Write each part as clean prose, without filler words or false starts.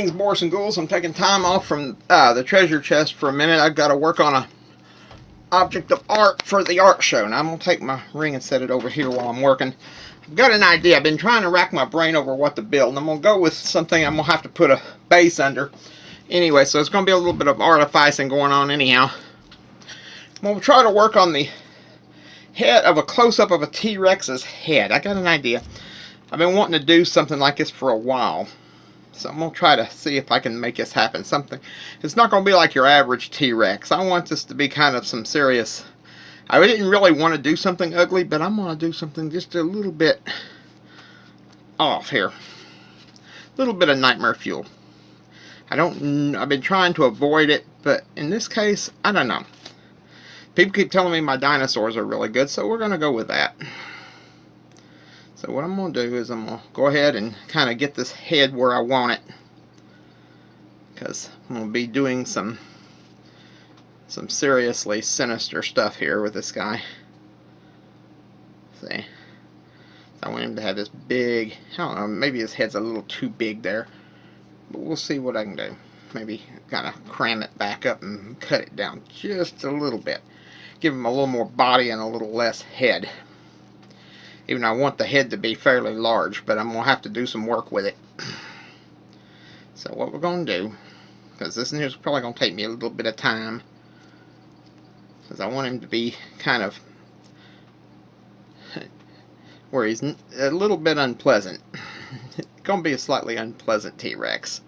Greetings, boys and ghouls. I'm taking time off from the treasure chest for a minute. I've got to work on a object of art for the art show. Now I'm going to take my ring and set it over here while I'm working. I've got an idea. I've been trying to rack my brain over what to build, and I'm going to go with something I'm going to have to put a base under. Anyway, so it's going to be a little bit of artificing going on anyhow. I'm going to try to work on the head of a close-up of a T-Rex's head. I got an idea. I've been wanting to do something like this for a while. So I'm going to try to see if I can make this happen. It's not going to be like your average T-Rex. I want this to be kind of some serious... I didn't really want to do something ugly, but I'm going to do something just a little bit off here. A little bit of nightmare fuel. I've been trying to avoid it, but in this case, I don't know. People keep telling me my dinosaurs are really good, so we're going to go with that. So what I'm going to do is I'm going to go ahead and kind of get this head where I want it. Because I'm going to be doing some seriously sinister stuff here with this guy. See? I want him to have this big, I don't know, maybe his head's a little too big there. But we'll see what I can do. Maybe kind of cram it back up and cut it down just a little bit. Give him a little more body and a little less head. Even though I want the head to be fairly large, but I'm going to have to do some work with it. So what we're going to do, because this is probably going to take me a little bit of time, because I want him to be kind of where he's a little bit unpleasant. It's going to be a slightly unpleasant T-Rex.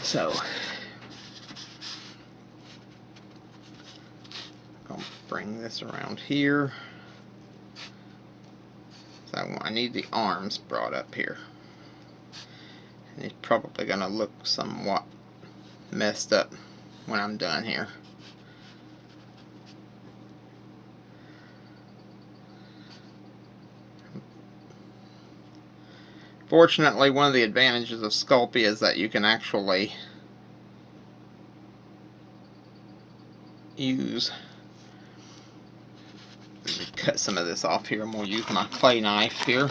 So bring this around here. So I need the arms brought up here. And it's probably going to look somewhat messed up when I'm done here. Fortunately, one of the advantages of Sculpey is that you can actually use... Cut some of this off here. I'm going to use my clay knife here.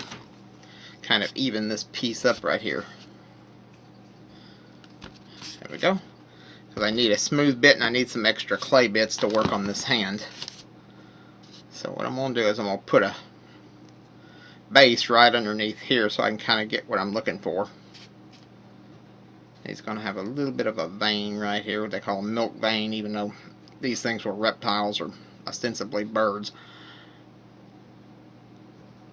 Kind of even this piece up right here. There we go. Because I need a smooth bit and I need some extra clay bits to work on this hand. So what I'm going to do is I'm going to put a base right underneath here so I can kind of get what I'm looking for. He's going to have a little bit of a vein right here, what they call a milk vein, even though these things were reptiles or ostensibly birds.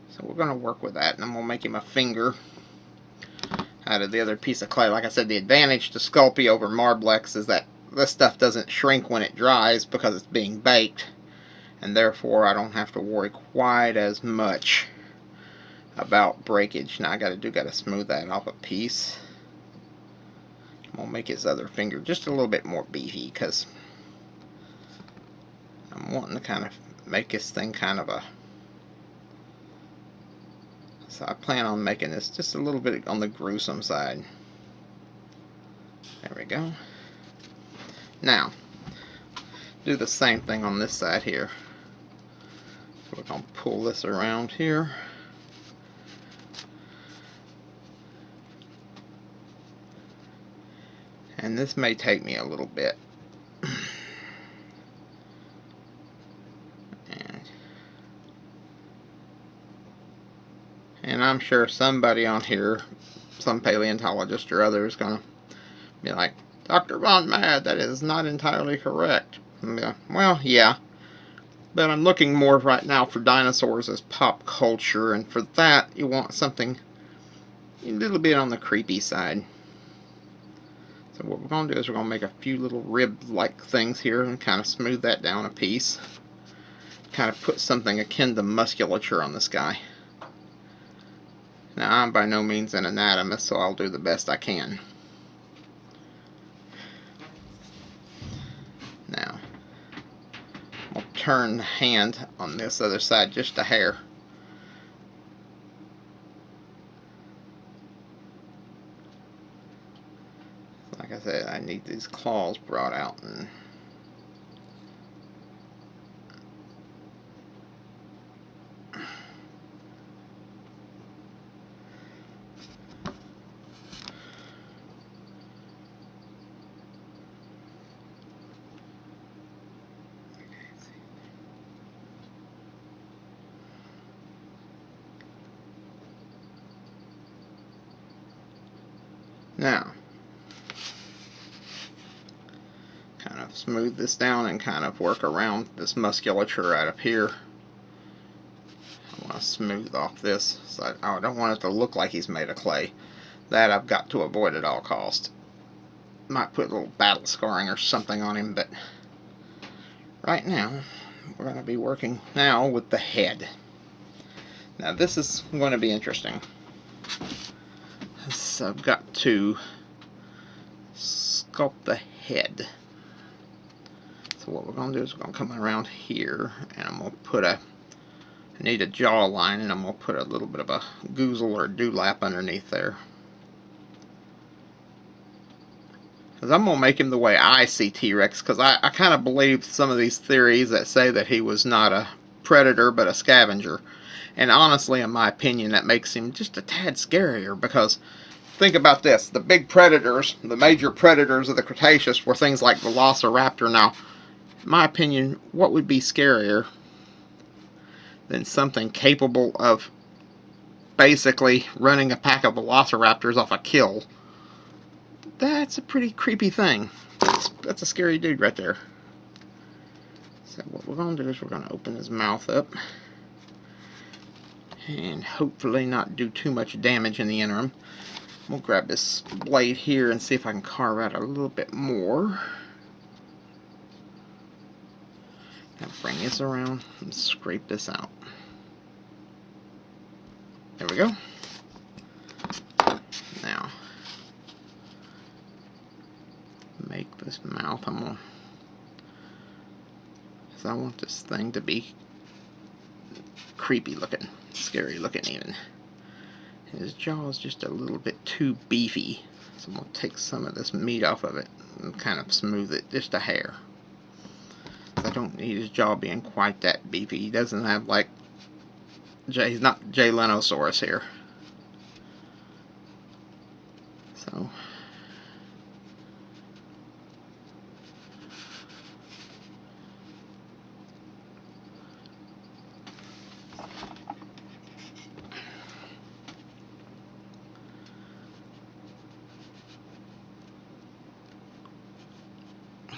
So we're going to work with that, and I'm going to make him a finger out of the other piece of clay. Like I said, the advantage to Sculpey over Marblex is that this stuff doesn't shrink when it dries because it's being baked, and therefore I don't have to worry quite as much about breakage. Now I got to smooth that off a piece. I'm going to make his other finger just a little bit more beefy because I'm wanting to kind of make this thing kind of a... So I plan on making this just a little bit on the gruesome side. There we go. Now, do the same thing on this side here. So we're going to pull this around here. And this may take me a little bit. And I'm sure somebody on here, some paleontologist or other, is going to be like, Dr. Von Mad, that is not entirely correct. And be like, well, yeah. But I'm looking more right now for dinosaurs as pop culture, and for that, you want something a little bit on the creepy side. So what we're going to do is we're going to make a few little rib-like things here and kind of smooth that down a piece. Kind of put something akin to musculature on this guy. Now, I'm by no means an anatomist, so I'll do the best I can. Now, I'll turn the hand on this other side just a hair. Like I said, I need these claws brought out. And Now, kind of smooth this down and kind of work around this musculature right up here. I want to smooth off this, so I don't want it to look like he's made of clay. That I've got to avoid at all costs. Might put a little battle scarring or something on him, but right now we're going to be working now with the head. Now this is going to be interesting. So I've got to sculpt the head. So what we're going to do is we're going to come around here, and I'm going to put I need a jaw line, and I'm going to put a little bit of a goozle or dewlap underneath there. Because I'm going to make him the way I see T-Rex, because I kind of believe some of these theories that say that he was not a predator but a scavenger. And honestly, in my opinion, that makes him just a tad scarier, because think about this. The big predators, the major predators of the Cretaceous were things like Velociraptor. Now, in my opinion, what would be scarier than something capable of basically running a pack of Velociraptors off a kill? That's a pretty creepy thing. That's a scary dude right there. So what we're going to do is we're going to open his mouth up and hopefully not do too much damage in the interim. We'll grab this blade here and see if I can carve out a little bit more. Now bring this around and scrape this out. There we go. Now, make this mouth. I want this thing to be creepy looking, scary looking even. His jaw is just a little bit too beefy, so I'm going to take some of this meat off of it and kind of smooth it just a hair. I don't need his jaw being quite that beefy. He doesn't have like he's not Dinosaur here. So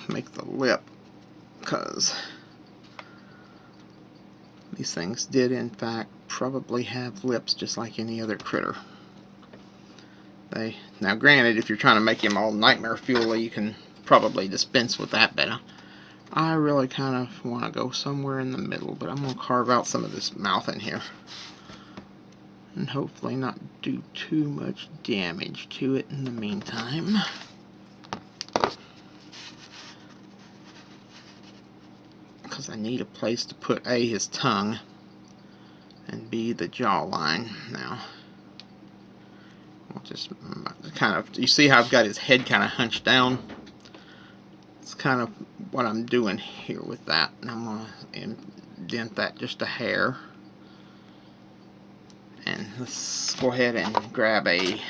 make the lip, because these things did in fact probably have lips just like any other critter. Now granted, if you're trying to make him all nightmare fuel, you can probably dispense with that, but I really kind of want to go somewhere in the middle. But I'm going to carve out some of this mouth in here and hopefully not do too much damage to it in the meantime. Because I need a place to put A, his tongue, and B, the jawline. Now, I'll just kind of, you see how I've got his head kind of hunched down? It's kind of what I'm doing here with that. And I'm going to indent that just a hair. And let's go ahead and grab a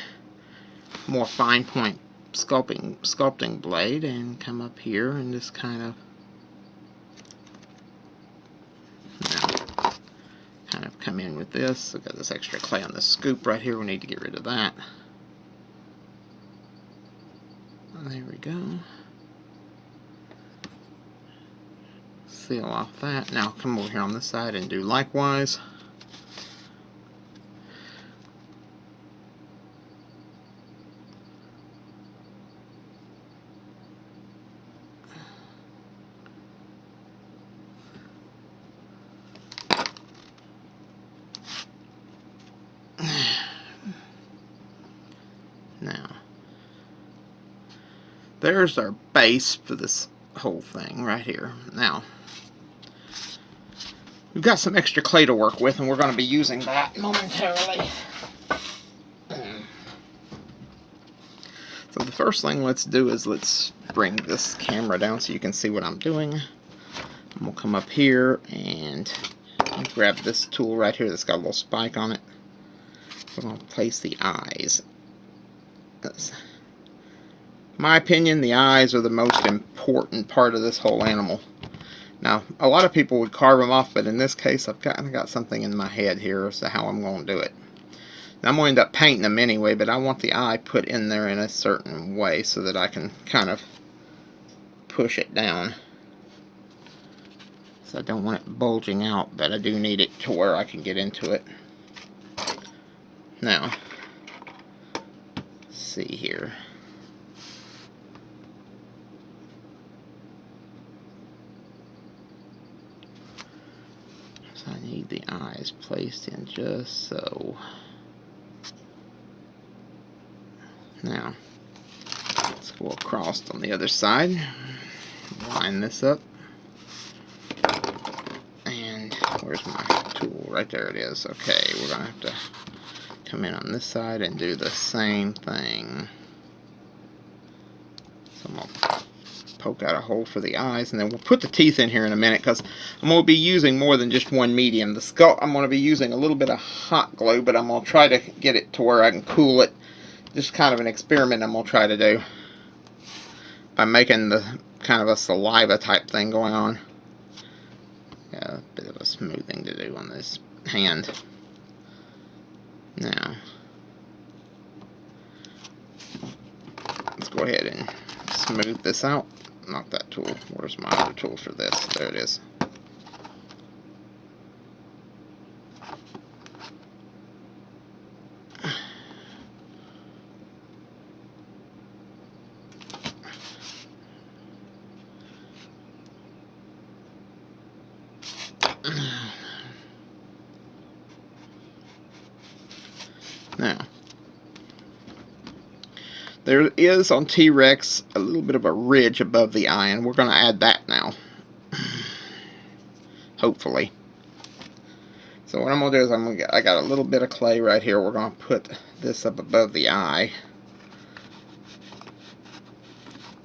more fine point sculpting blade and come up here and just kind of come in with this. I've got this extra clay on the scoop right here. We need to get rid of that. There we go. Seal off that. Now come over here on this side and do likewise. Now, there's our base for this whole thing right here. Now, we've got some extra clay to work with, and we're going to be using that momentarily. So the first thing let's do is let's bring this camera down so you can see what I'm doing. I'm going to come up here and grab this tool right here that's got a little spike on it. We're going to place the eyes. In my opinion, the eyes are the most important part of this whole animal. Now, a lot of people would carve them off, but in this case, I've got something in my head here as to how I'm going to do it. I'm going to end up painting them anyway, but I want the eye put in there in a certain way so that I can kind of push it down. So I don't want it bulging out, but I do need it to where I can get into it. Now, let's see here. So I need the eyes placed in just so. Now, let's go across on the other side. Line this up. And where's my tool? Right there it is. Okay, we're going to have to come in on this side and do the same thing. So I'm going to poke out a hole for the eyes, and then we'll put the teeth in here in a minute, because I'm going to be using more than just one medium. The skull, I'm going to be using a little bit of hot glue, but I'm going to try to get it to where I can cool it. Just kind of an experiment I'm going to try to do by making the kind of a saliva type thing going on. Yeah, a bit of a smoothing to do on this hand. Now, let's go ahead and smooth this out. Not that tool. Where's my other tool for this? There it is. Now, there is on T-Rex a little bit of a ridge above the eye, and we're going to add that now. Hopefully. So what I'm going to do is I got a little bit of clay right here. We're going to put this up above the eye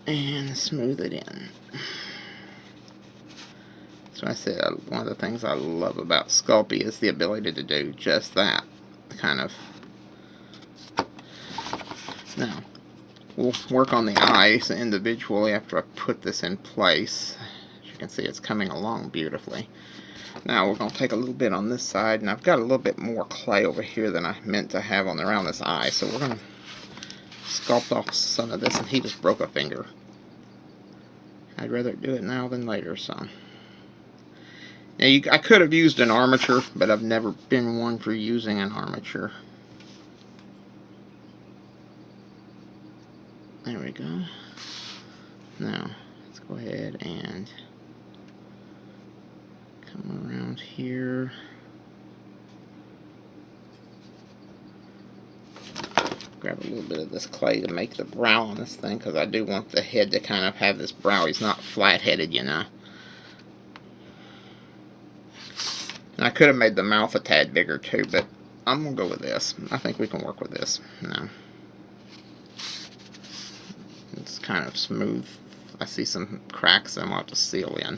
and smooth it in. So I said one of the things I love about Sculpey is the ability to do just that. Kind of. Now, we'll work on the eyes individually after I put this in place. As you can see, it's coming along beautifully. Now, we're going to take a little bit on this side, and I've got a little bit more clay over here than I meant to have on around this eye. So we're going to sculpt off some of this, and he just broke a finger. I'd rather do it now than later, so. Now, I could have used an armature, but I've never been one for using an armature. There we go. Now, let's go ahead and come around here. Grab a little bit of this clay to make the brow on this thing, because I do want the head to kind of have this brow. He's not flat-headed, you know. And I could have made the mouth a tad bigger too, but I'm going to go with this. I think we can work with this. Now, it's kind of smooth. I see some cracks that I'm going to have to seal in.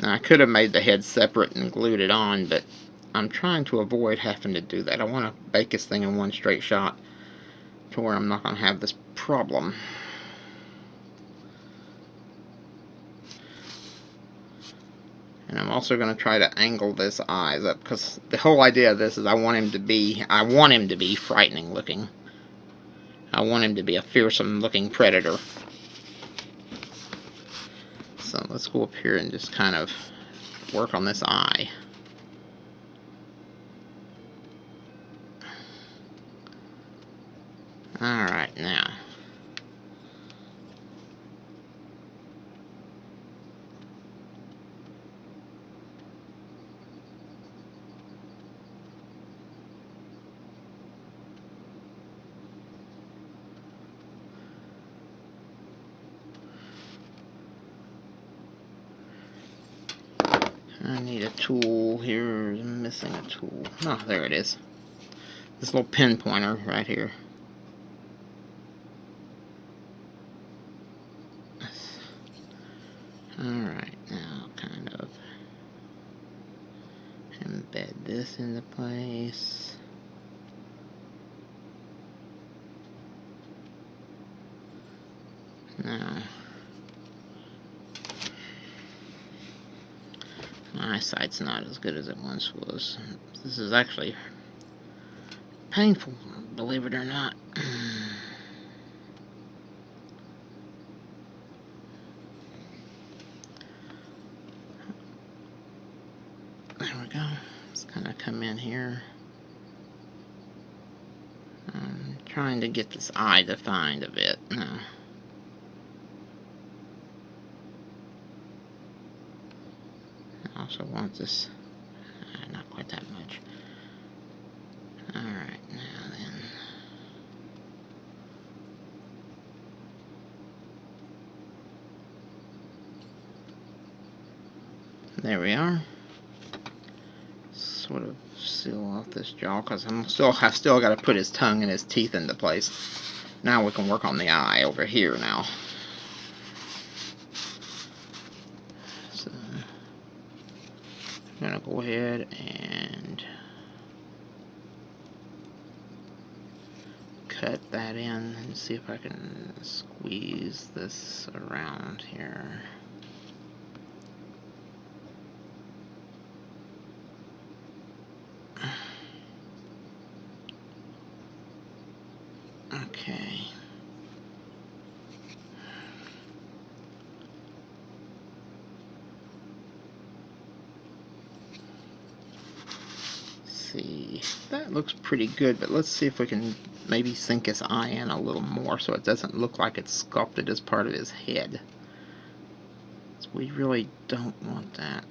Now, I could have made the head separate and glued it on, but I'm trying to avoid having to do that. I want to bake this thing in one straight shot to where I'm not going to have this problem. And I'm also going to try to angle this eyes up, because the whole idea of this is I want him to be frightening looking. I want him to be a fearsome looking predator. So let's go up here and just kind of work on this eye. Alright, now. I need a tool here. I'm missing a tool. Oh, there it is. This little pin pointer right here. Alright, now kind of embed this into place. Now, my eyesight's not as good as it once was. This is actually painful, believe it or not. There we go. Let's kind of come in here. I'm trying to get this eye defined a bit. No. I also want this, not quite that much. Alright, now then. There we are. Sort of seal off this jaw because I've still got to put his tongue and his teeth into place. Now we can work on the eye over here now. So I'm gonna go ahead and cut that in and see if I can squeeze this around here. Okay. See, that looks pretty good, but let's see if we can maybe sink his eye in a little more so it doesn't look like it's sculpted as part of his head. So we really don't want that.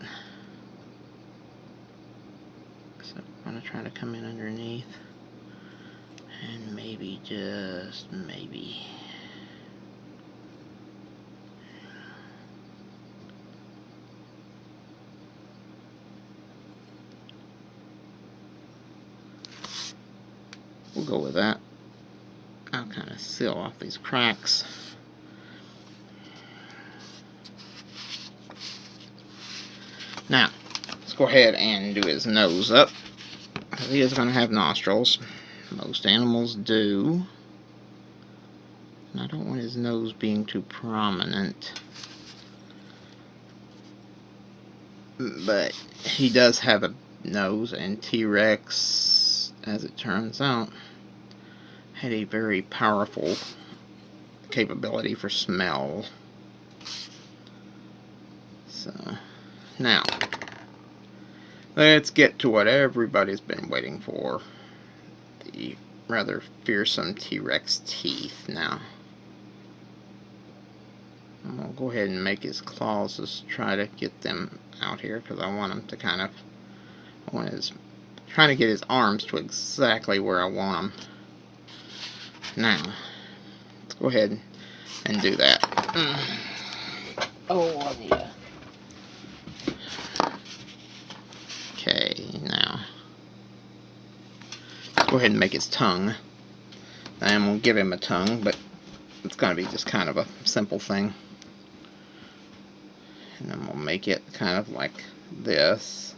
So I'm going to try to come in underneath. And maybe, just maybe. We'll go with that. I'll kind of seal off these cracks. Now, let's go ahead and do his nose up. He is going to have nostrils. Most animals do. And I don't want his nose being too prominent. But he does have a nose, and T-Rex, as it turns out, had a very powerful capability for smell. So, now, let's get to what everybody's been waiting for. The rather fearsome T-Rex teeth. Now, I'm going to go ahead and make his claws, just try to get them out here, because I want him to kind of, trying to get his arms to exactly where I want them. Now, let's go ahead and do that. Oh, yeah. Okay, now, go ahead and make his tongue. And we'll give him a tongue, but it's going to be just kind of a simple thing. And then we'll make it kind of like this.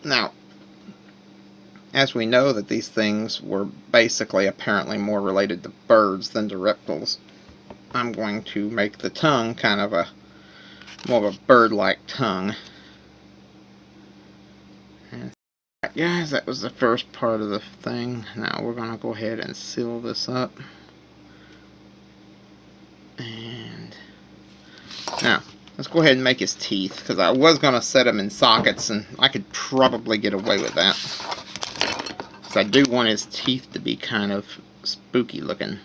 Now, as we know that these things were basically apparently more related to birds than to reptiles, I'm going to make the tongue kind of a more of a bird-like tongue. And guys, that was the first part of the thing. Now we're going to go ahead and seal this up. And now, let's go ahead and make his teeth, because I was going to set them in sockets, and I could probably get away with that. Because I do want his teeth to be kind of spooky looking.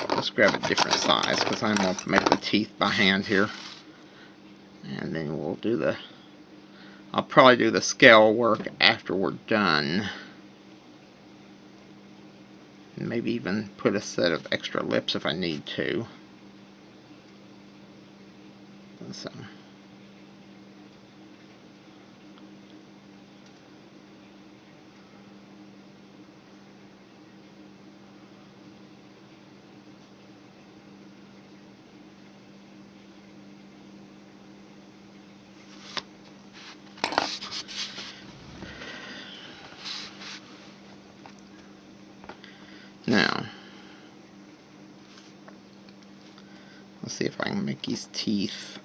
Let's grab a different size, because I'm going to make the teeth by hand here. And then we'll do the... I'll probably do the scale work after we're done. And maybe even put a set of extra lips if I need to. So. Now, let's see if I can make these teeth.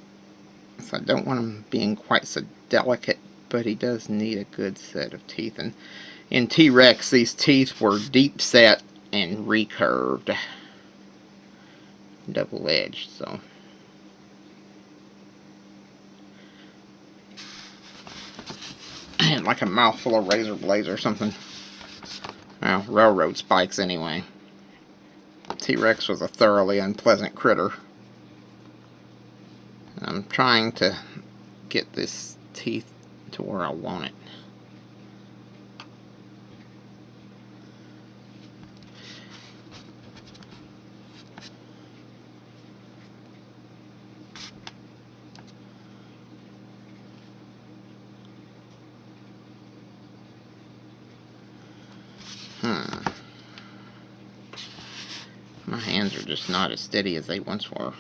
So I don't want them being quite so delicate but he does need a good set of teeth. And in T-Rex, these teeth were deep set and recurved, double-edged, so. And like a mouthful of razor blades or something. Well, railroad spikes anyway. T-Rex was a thoroughly unpleasant critter. I'm trying to get this teeth to where I want it. My hands are just not as steady as they once were.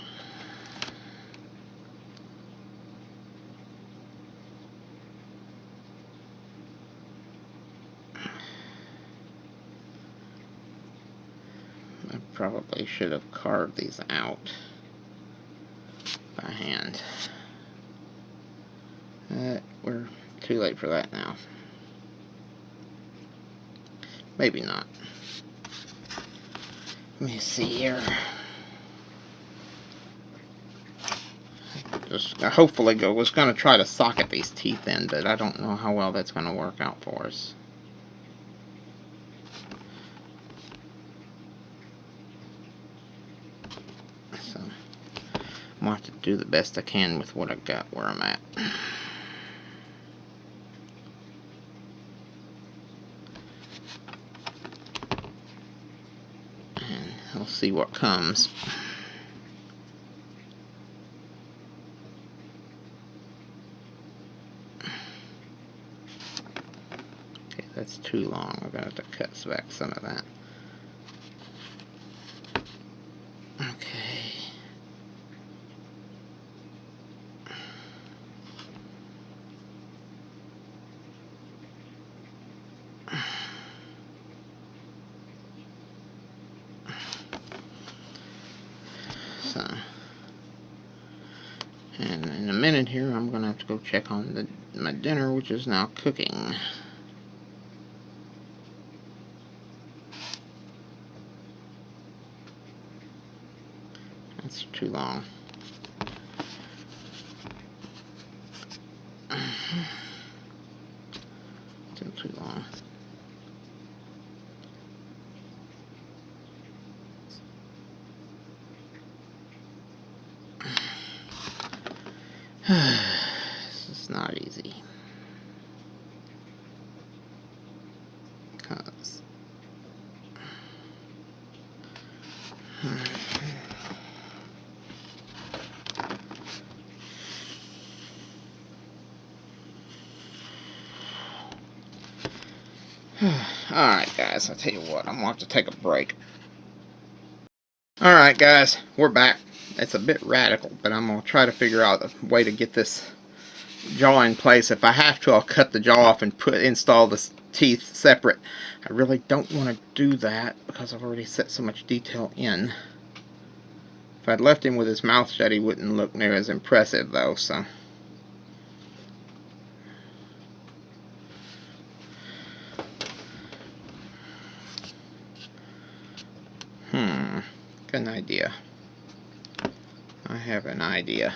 I probably should have carved these out by hand. We're too late for that now. Maybe not. Let me see here. Just hopefully was going to try to socket these teeth in, but I don't know how well that's going to work out for us. So I'm going to have to do the best I can with what I got where I'm at. We'll see what comes. Okay, that's too long. We're going to have to cut back some of that. Okay. So, and in a minute here, I'm going to have to go check on my dinner, which is now cooking. That's too long. Still too long. This is not easy. Because alright guys, I'll tell you what, I'm going to have to take a break. Alright guys, we're back. It's a bit radical, but I'm going to try to figure out a way to get this jaw in place. If I have to, I'll cut the jaw off and install the teeth separate. I really don't want to do that because I've already set so much detail in. If I'd left him with his mouth shut, he wouldn't look near as impressive though, so. Got an idea. I have an idea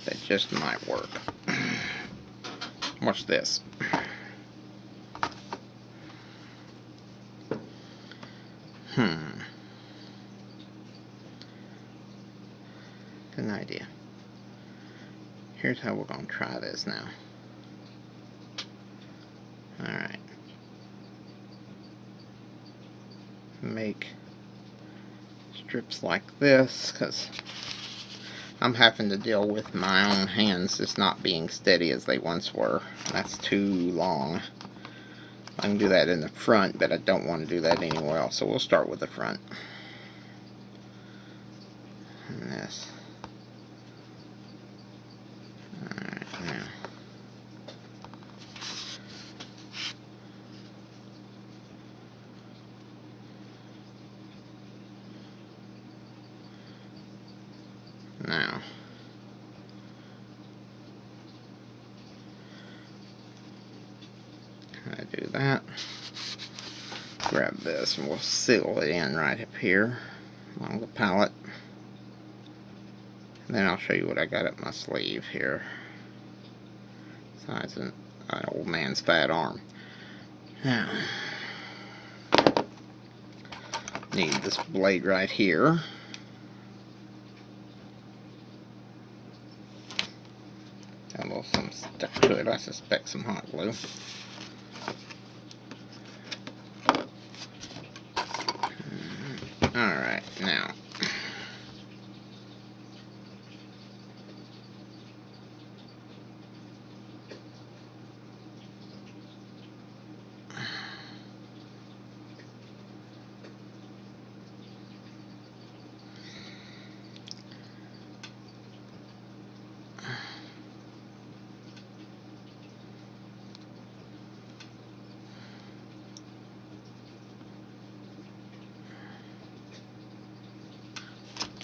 that just might work. Watch this. Got an idea. Here's how we're going to try this now. Alright. Make strips like this, because I'm having to deal with my own hands just not being steady as they once were. That's too long. I can do that in the front, but I don't want to do that anywhere else, so we'll start with the front. And this. Alright, now. Now, that. Grab this and we'll seal it in right up here along the pallet. And then I'll show you what I got up my sleeve here. Besides an old man's fat arm. Now, need this blade right here. Got a little something stuck to it. I suspect some hot glue. Alright, now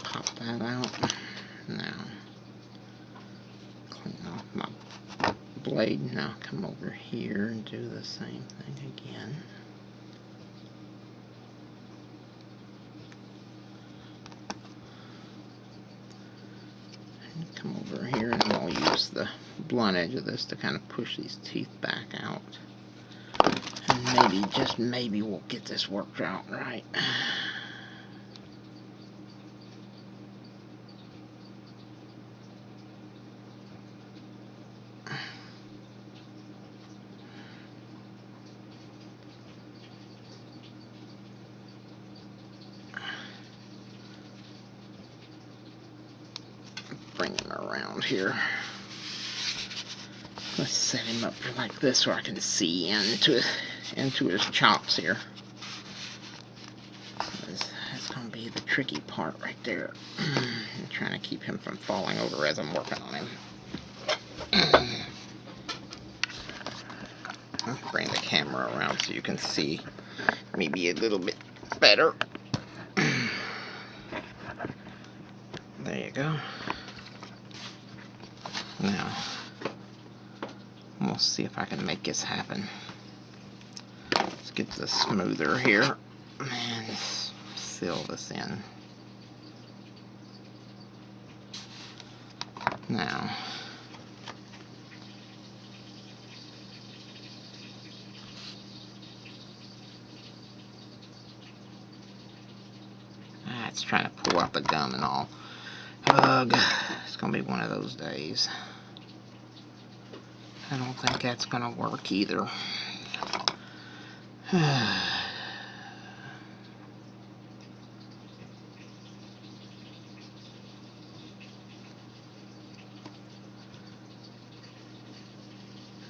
pop that out. Now, clean off my blade. Now come over here and do the same thing again. And come over here and I'll use the blunt edge of this to kind of push these teeth back out. And maybe, just maybe, we'll get this worked out right. Bring him around here. Let's set him up like this where I can see into his chops here. That's going to be the tricky part right there. I'm trying to keep him from falling over as I'm working on him. I'll bring the camera around so you can see maybe a little bit better. There you go. Now, we'll see if I can make this happen. Let's get the smoother here and seal this in. Now, it's trying to pull out the gum and all. Ugh, it's gonna be one of those days. I don't think that's gonna work either. I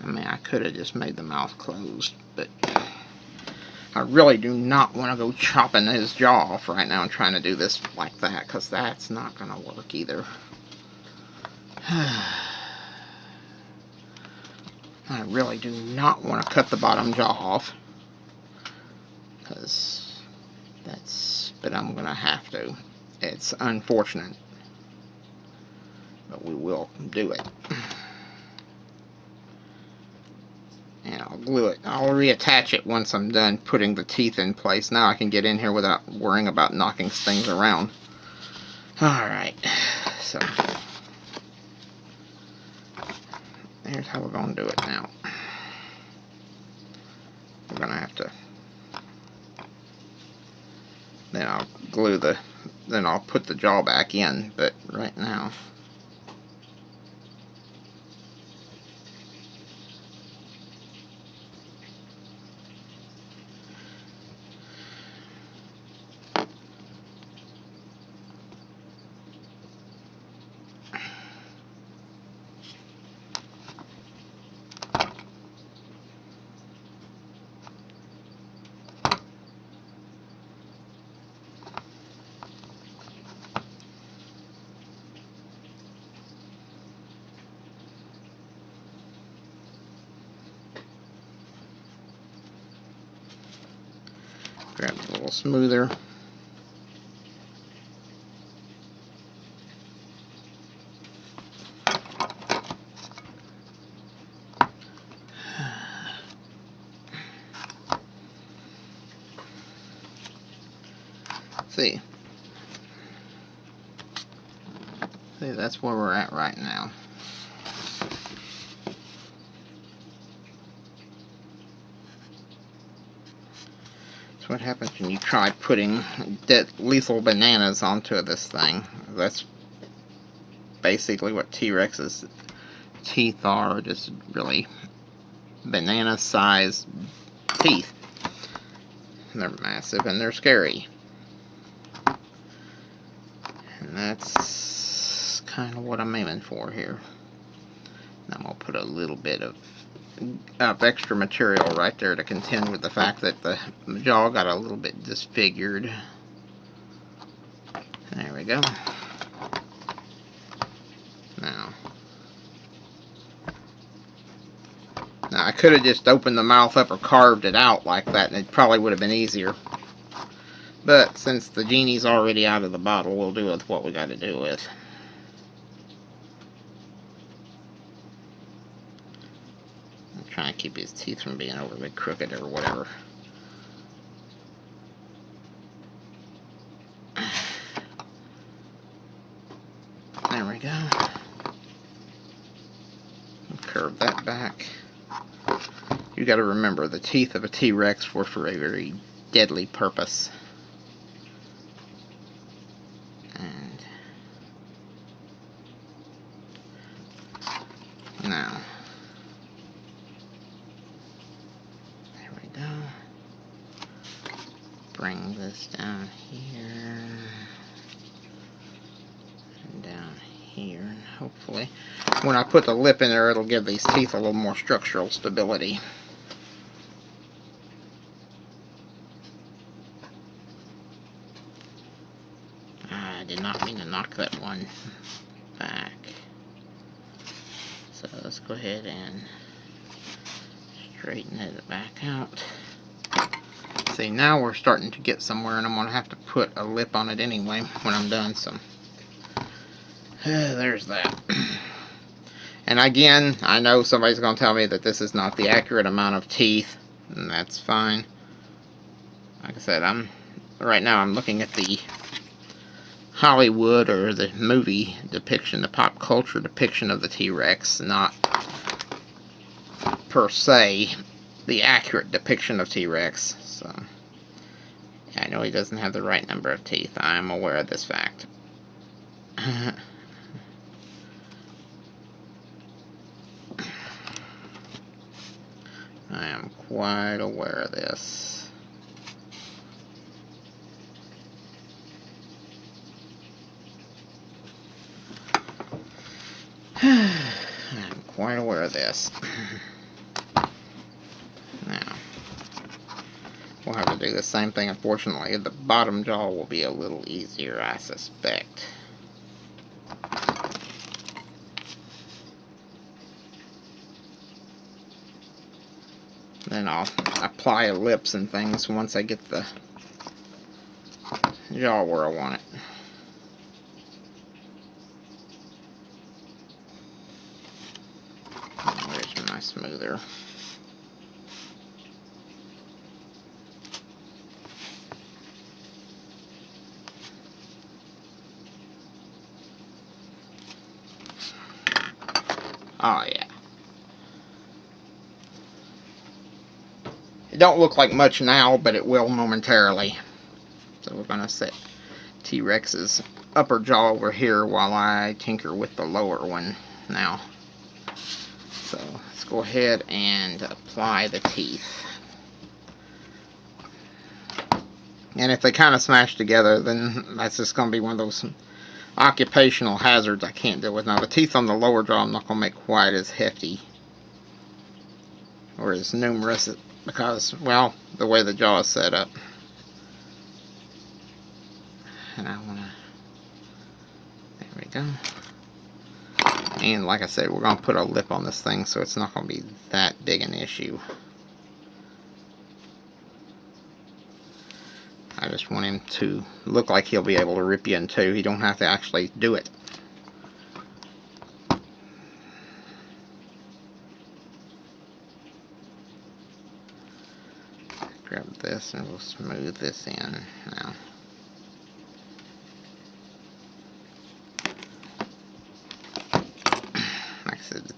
mean, I could have just made the mouth closed, but I really do not want to go chopping his jaw off right now and trying to do this like that, because that's not going to work either. I really do not want to cut the bottom jaw off, because but I'm going to have to. It's unfortunate, but we will do it. And I'll glue it. I'll reattach it once I'm done putting the teeth in place. Now I can get in here without worrying about knocking things around. Alright, so here's how we're going to do it now. We're going to have to, then I'll glue then I'll put the jaw back in, but right now, grab it a little smoother. See. See, that's where we're at right now. That's what happens when you try putting lethal bananas onto this thing. That's basically what T-Rex's teeth are, just really banana-sized teeth. They're massive and they're scary. And that's kind of what I'm aiming for here. I'm going to put a little bit of extra material right there to contend with the fact that the jaw got a little bit disfigured. There we go. Now I could have just opened the mouth up or carved it out like that, and it probably would have been easier. But since the genie's already out of the bottle, we'll do with what we got to do with. I'm trying to keep his teeth from being overly crooked or whatever. There we go. Curve that back. You got to remember, the teeth of a T-Rex were for a very deadly purpose. And now, there we go. Bring this down here and down here, and hopefully when I put the lip in there, it'll give these teeth a little more structural stability. I did not mean to knock that one back. So let's go ahead and straighten it back out. See, now we're starting to get somewhere, and I'm going to have to put a lip on it anyway when I'm done. So there's that. And again, I know somebody's going to tell me that this is not the accurate amount of teeth, and that's fine. Like I said, right now I'm looking at the Hollywood or the movie depiction, the pop culture depiction of the T-Rex, not per se the accurate depiction of T-Rex. So yeah, I know he doesn't have the right number of teeth. I am aware of this fact. I am quite aware of this. I'm quite aware of this. Now, we'll have to do the same thing. Unfortunately, the bottom jaw will be a little easier, I suspect. Then I'll apply lips and things once I get the jaw where I want it. Where's my smoother? Oh yeah. It don't look like much now, but it will momentarily. So we're going to set T-Rex's upper jaw over here while I tinker with the lower one now. So let's go ahead and apply the teeth. And if they kind of smash together, then that's just going to be one of those occupational hazards I can't deal with. Now the teeth on the lower jaw I'm not going to make quite as hefty or as numerous because, well, the way the jaw is set up. And I want to, there we go. And like I said, we're going to put a lip on this thing, so it's not going to be that big an issue. I just want him to look like he'll be able to rip you in two. He don't have to actually do it. Grab this and we'll smooth this in now.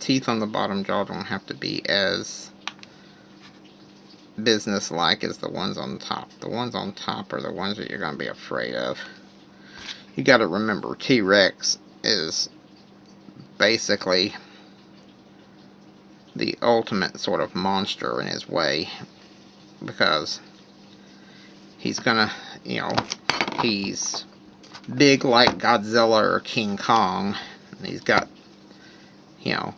teeth on the bottom jaw don't have to be as business-like as the ones on top. The ones on top are the ones that you're going to be afraid of. You got to remember, T-Rex is basically the ultimate sort of monster in his way, because he's gonna, you know, he's big like Godzilla or King Kong. And he's got, you know,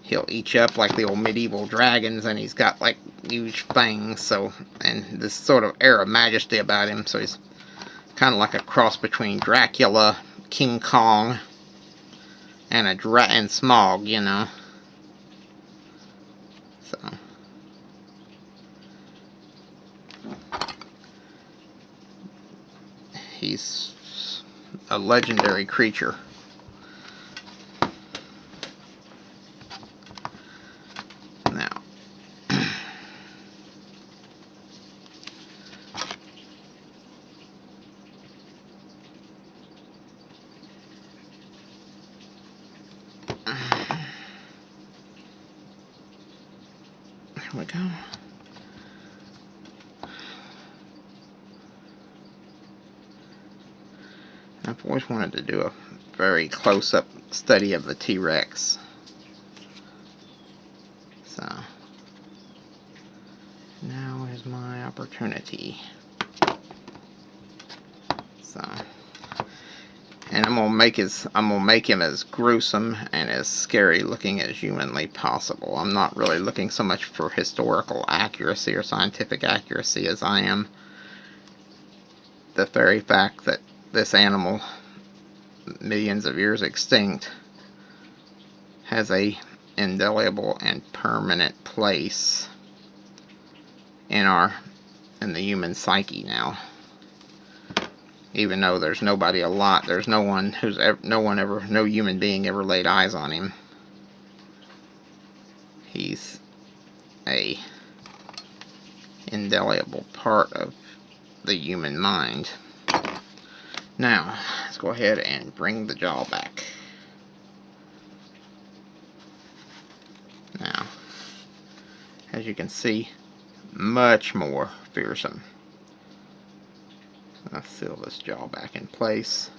he'll eat you up like the old medieval dragons, and he's got like huge fangs, so, and this sort of air of majesty about him, so he's kind of like a cross between Dracula, King Kong, and and Smog, you know. So he's a legendary creature. Now, there we go. I've always wanted to do a very close-up study of the T-Rex. So, now is my opportunity. So, and I'm gonna make him as gruesome and as scary looking as humanly possible. I'm not really looking so much for historical accuracy or scientific accuracy as I am the very fact that this animal, millions of years extinct, has a indelible and permanent place in the human psyche now. Even though there's nobody alive, there's no human being ever laid eyes on him. He's a indelible part of the human mind. Now, let's go ahead and bring the jaw back. Now, as you can see, much more fearsome. I'll seal this jaw back in place.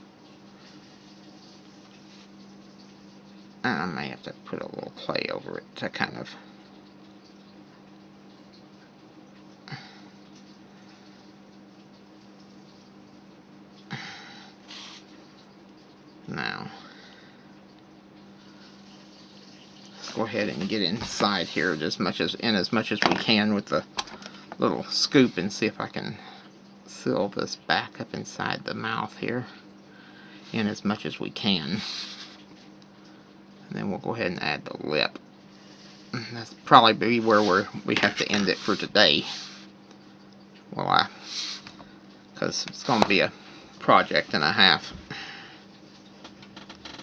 And I may have to put a little clay over it to kind of now, let's go ahead and get inside here as much as we can with the little scoop and see if I can seal this back up inside the mouth here in as much as we can. And then we'll go ahead and add the lip. That's probably be where we have to end it for today. Well, because it's going to be a project and a half.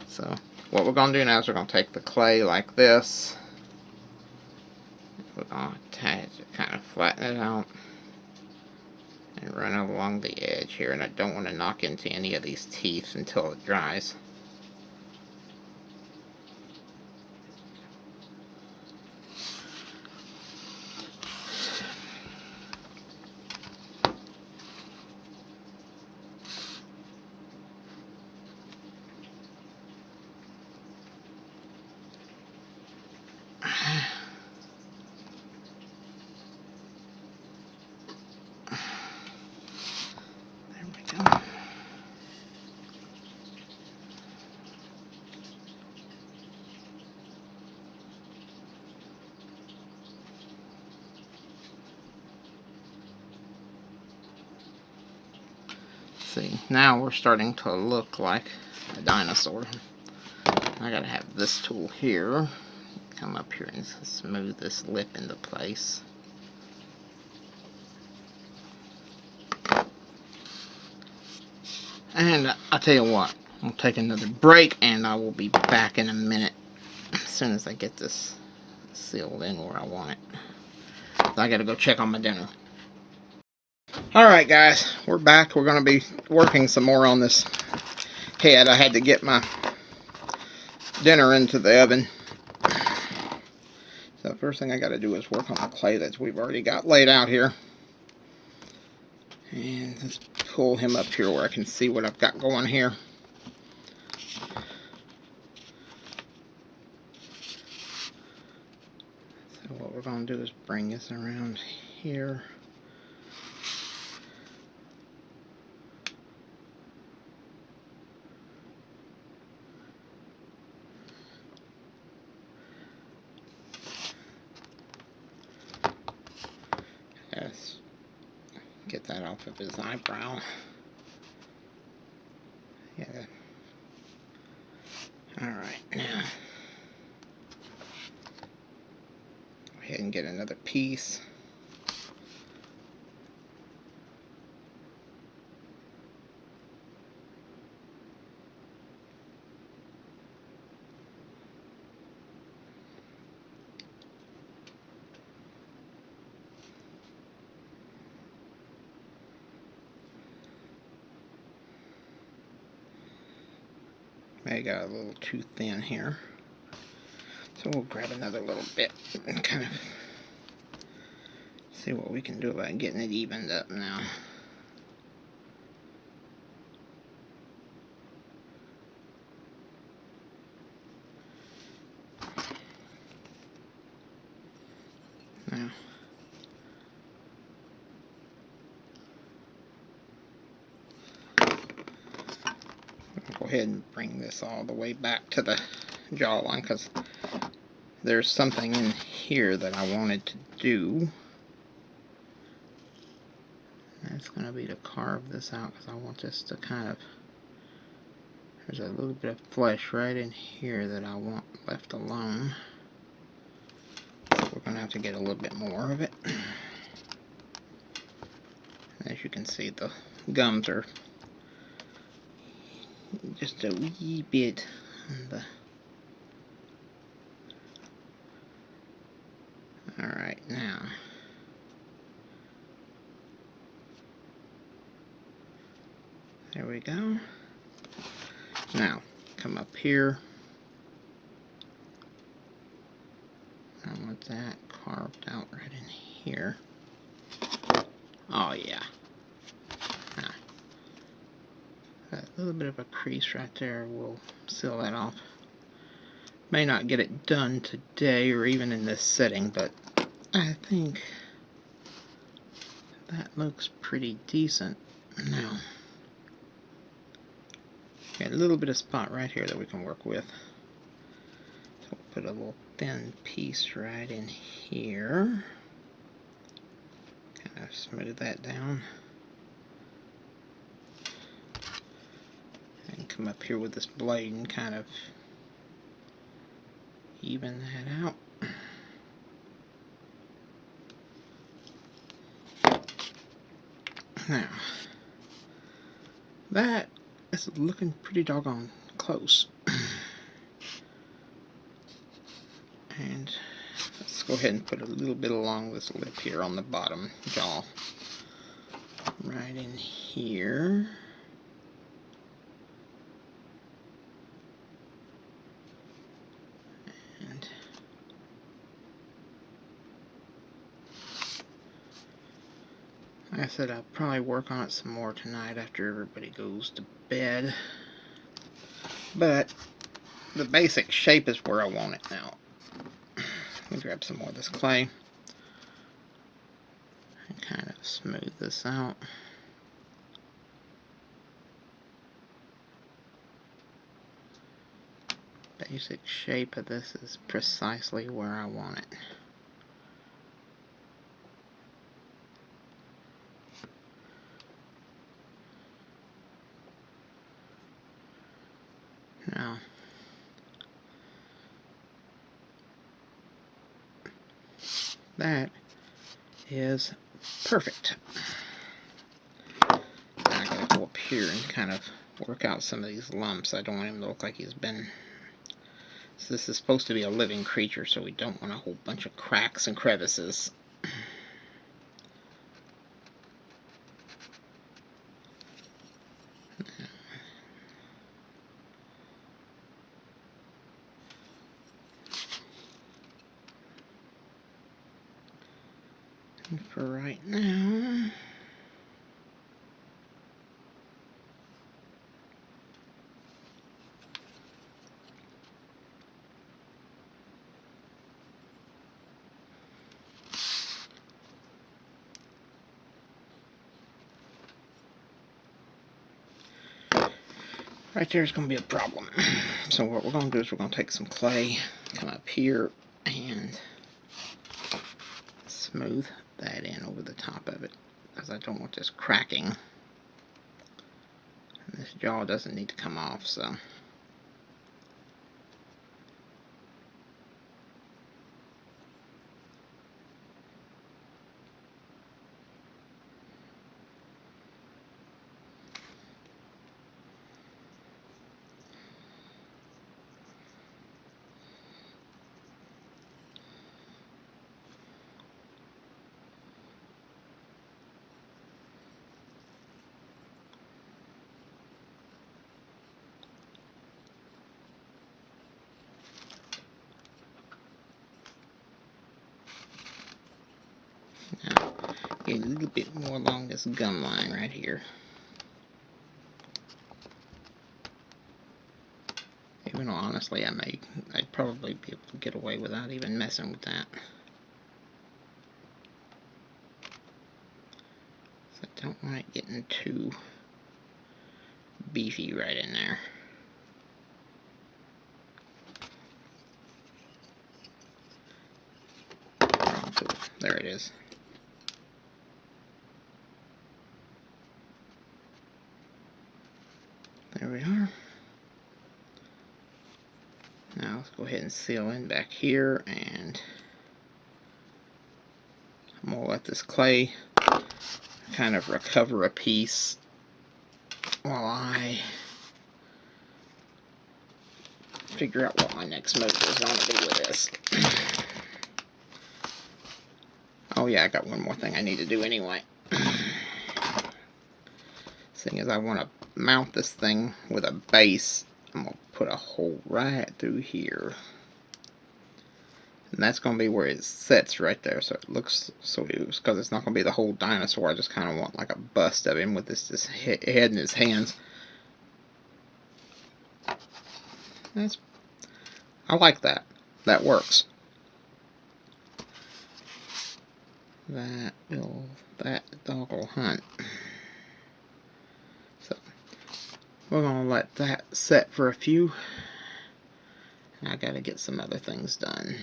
So what we're going to do now is we're going to take the clay like this. We're going to attach it, kind of flatten it out, and run along the edge here. And I don't want to knock into any of these teeth until it dries. See, now we're starting to look like a dinosaur. I gotta have this tool here. Come up here and smooth this lip into place. And I'll tell you what, I'll take another break and I will be back in a minute as soon as I get this sealed in where I want it. So I gotta go check on my dinner. Alright guys, we're back. We're going to be working some more on this head. I had to get my dinner into the oven. So the first thing I got to do is work on the clay that we've already got laid out here. And let's pull him up here where I can see what I've got going here. So what we're going to do is bring this around here. Yes. Get that off of his eyebrow. Yeah. Alright, now go ahead and get another piece. I got a little too thin here, so we'll grab another little bit and kind of see what we can do about getting it evened up now. Now, go ahead and bring this all the way back to the jawline, because there's something in here that I wanted to do. That's going to be to carve this out, because I want this to kind of, there's a little bit of flesh right in here that I want left alone. So we're going to have to get a little bit more of it. As you can see, the gums are just a wee bit on the... Alright, now there we go. Now come up here. I want that carved out right in here. Oh yeah. A little bit of a crease right there, we'll seal that off. May not get it done today or even in this setting, but I think that looks pretty decent. Now, got a little bit of spot right here that we can work with. So we'll put a little thin piece right in here. Kind of smooth that down. And come up here with this blade and kind of even that out. Now, that is looking pretty doggone close. And let's go ahead and put a little bit along this lip here on the bottom jaw. Right in here. And like I said, I'll probably work on it some more tonight after everybody goes to bed. But the basic shape is where I want it now. Let me grab some more of this clay and kind of smooth this out. Basic shape of this is precisely where I want it. Now, that is perfect. Now I gotta go up here and kind of work out some of these lumps. I don't want him to look like he's been... So this is supposed to be a living creature, so we don't want a whole bunch of cracks and crevices. for right now. Right there is going to be a problem. So what we're going to do is we're going to take some clay, come up here, and smooth that in over the top of it, because I don't want this cracking. And this jaw doesn't need to come off, so. Now, get a little bit more along this gum line right here. Even though honestly I'd probably be able to get away without even messing with that. So I don't want it getting too beefy right in there. Wrong tool. There it is. There we are. Now let's go ahead and seal in back here, and I'm going to let this clay kind of recover a piece while I figure out what my next move is I want to do with this. Oh yeah, I got one more thing I need to do anyway. Seeing as I want to mount this thing with a base, I'm going to put a hole right through here. And that's going to be where it sits right there. So it looks so loose, because it's not going to be the whole dinosaur. I just kind of want like a bust of him with this head in his hands. I like that. That works. That dog will hunt. So we're gonna let that set for a few. And I gotta get some other things done.